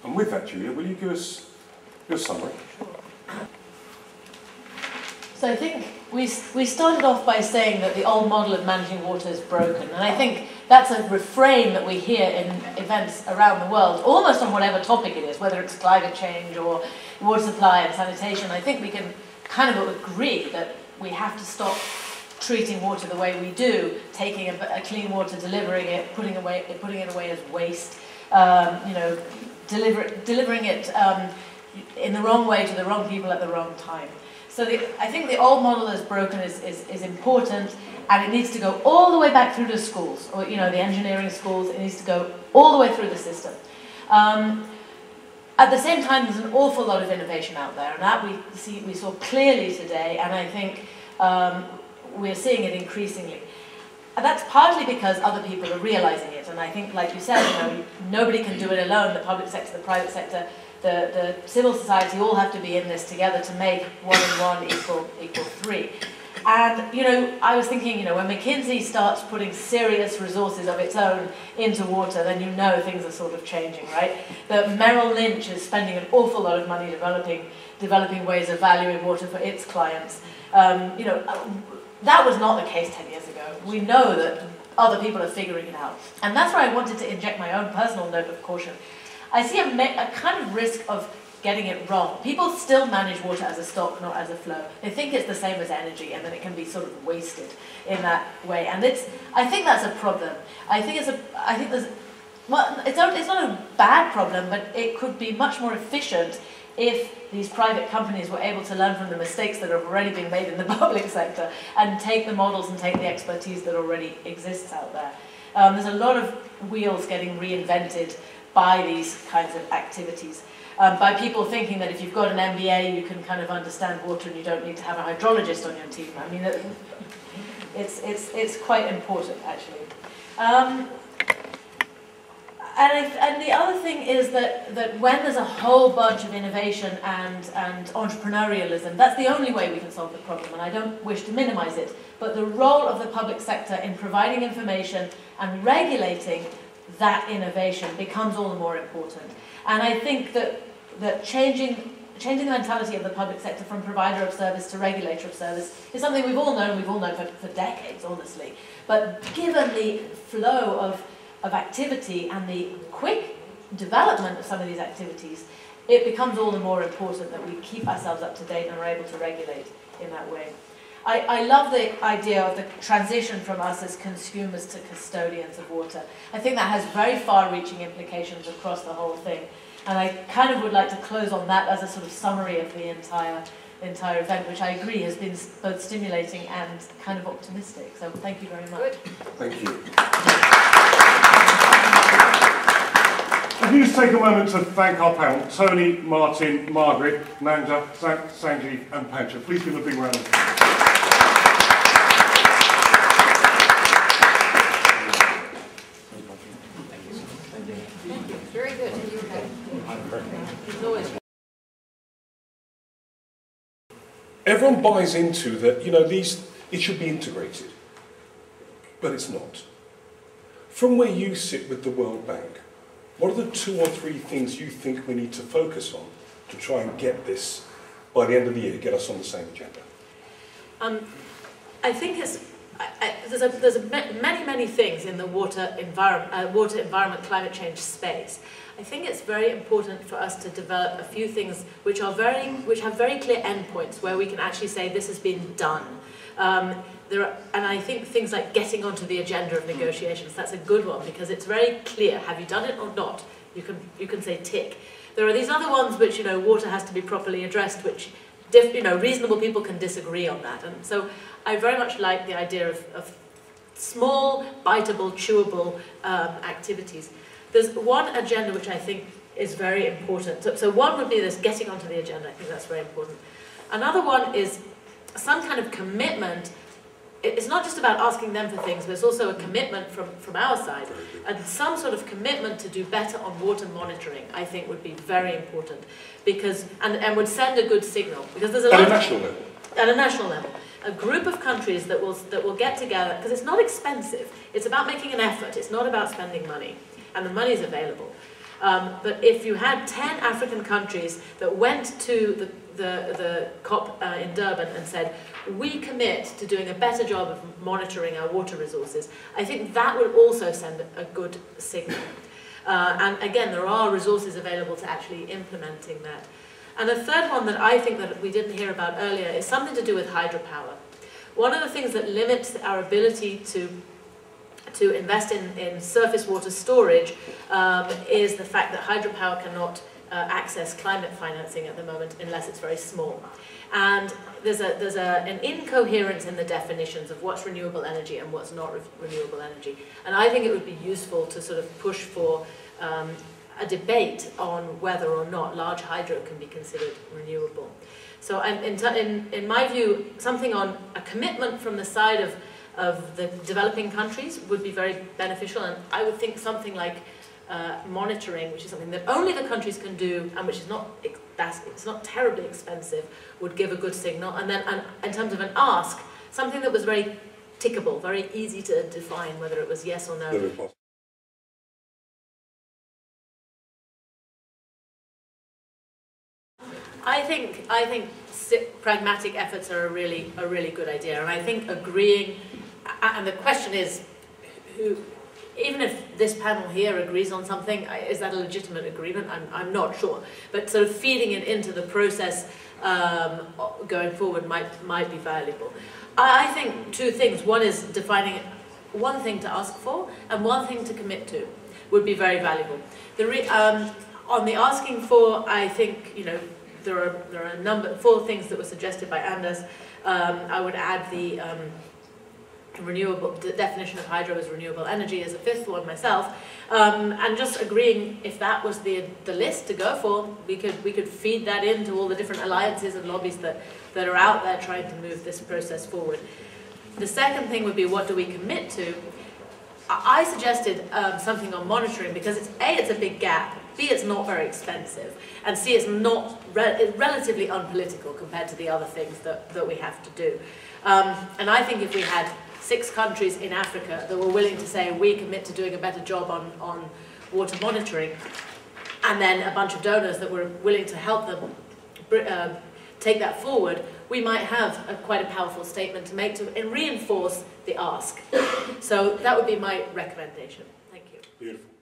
And with that, Julia, will you give us your summary? So I think we started off by saying that the old model of managing water is broken, and I think that's a refrain that we hear in events around the world, almost on whatever topic it is, whether it's climate change or water supply and sanitation. I think we can kind of agree that we have to stop treating water the way we do, taking a clean water, delivering it, putting it away as waste, delivering it in the wrong way to the wrong people at the wrong time. So I think the old model that's broken is important, and it needs to go all the way back through to schools, or the engineering schools. It needs to go all the way through the system. At the same time, there's an awful lot of innovation out there, and that we saw clearly today, and I think we're seeing it increasingly. And that's partly because other people are realizing it, and I think, like you said, nobody can do it alone. The public sector, the private sector, the civil society all have to be in this together to make 1 and 1 equal 3. And, I was thinking, when McKinsey starts putting serious resources of its own into water, then things are sort of changing, right? That Merrill Lynch is spending an awful lot of money developing ways of valuing water for its clients. That was not the case 10 years ago. We know that other people are figuring it out. And that's where I wanted to inject my own personal note of caution. I see a kind of risk of getting it wrong. People still manage water as a stock, not as a flow. They think it's the same as energy, and then it can be sort of wasted in that way. And I think that's a problem. It's not a bad problem, but it could be much more efficient if these private companies were able to learn from the mistakes that have already been made in the public sector and take the models and take the expertise that already exists out there. There's a lot of wheels getting reinvented by these kinds of activities. By people thinking that if you've got an MBA, you can kind of understand water and you don't need to have a hydrologist on your team. I mean, it's quite important, actually. And the other thing is that when there's a whole bunch of innovation and entrepreneurialism, that's the only way we can solve the problem, and I don't wish to minimize it, but the role of the public sector in providing information and regulating that innovation becomes all the more important. And I think that changing the mentality of the public sector from provider of service to regulator of service is something we've all known for decades, honestly. But given the flow of activity and the quick development of some of these activities, it becomes all the more important that we keep ourselves up to date and are able to regulate in that way. I love the idea of the transition from us as consumers to custodians of water. I think that has very far-reaching implications across the whole thing. And I kind of would like to close on that as a sort of summary of the entire event, which I agree has been both stimulating and kind of optimistic. So thank you very much. Good. Thank you. If you just take a moment to thank our panel, Tony, Martin, Margaret, Nanda, Sanjeev and Pancha. Please give them a big round of applause. Very good. Everyone buys into that, it should be integrated, but it's not. From where you sit with the World Bank, what are the 2 or 3 things you think we need to focus on to try and get this, by the end of the year, get us on the same agenda? I think there's many things in the water environment, climate change space. I think it's very important for us to develop a few things which have very clear endpoints where we can actually say this has been done. And I think things like getting onto the agenda of negotiations, that's a good one because it's very clear. Have you done it or not? You can say tick. There are these other ones which water has to be properly addressed, which reasonable people can disagree on that. And so I very much like the idea of small, biteable, chewable activities. There's one agenda which I think is very important. So one would be this getting onto the agenda. I think that's very important. Another one is some kind of commitment. It's not just about asking them for things, but it's also a commitment from our side. And some sort of commitment to do better on water monitoring, I think, would be very important. And would send a good signal. Because there's a lot at a national level. At a national level. A group of countries that will get together, because it's not expensive. It's about making an effort. It's not about spending money. And the money is available. But if you had 10 African countries that went to the COP in Durban and said, we commit to doing a better job of monitoring our water resources, I think that would also send a good signal. And again, there are resources available to actually implementing that. And a third one that I think that we didn't hear about earlier is something to do with hydropower. One of the things that limits our ability to invest in surface water storage is the fact that hydropower cannot access climate financing at the moment unless it's very small. And there's an incoherence in the definitions of what's renewable energy and what's not renewable energy. And I think it would be useful to sort of push for a debate on whether or not large hydro can be considered renewable. So in my view, something on a commitment from the side of the developing countries would be very beneficial, and I would think something like monitoring, which is something that only the countries can do and which is it's not terribly expensive, would give a good signal. And then in terms of an ask, something that was very tickable, very easy to define whether it was yes or no. I think pragmatic efforts are a really good idea, and I think agreeing. And the question is, even if this panel here agrees on something, is that a legitimate agreement? I'm not sure. But sort of feeding it into the process going forward might be valuable. I think two things. One is defining one thing to ask for and one thing to commit to would be very valuable. On the asking for, I think, there are 4 things that were suggested by Anders. I would add the definition of hydro as renewable energy as a 5th one myself, and just agreeing if that was the list to go for, we could feed that into all the different alliances and lobbies that are out there trying to move this process forward. The second thing would be, what do we commit to? I suggested something on monitoring because it's a big gap, B, it's not very expensive, and C, it's relatively unpolitical compared to the other things that we have to do. And I think if we had 6 countries in Africa that were willing to say, we commit to doing a better job on water monitoring, and then a bunch of donors that were willing to help them take that forward, we might have quite a powerful statement to make and reinforce the ask. So that would be my recommendation. Thank you. Beautiful.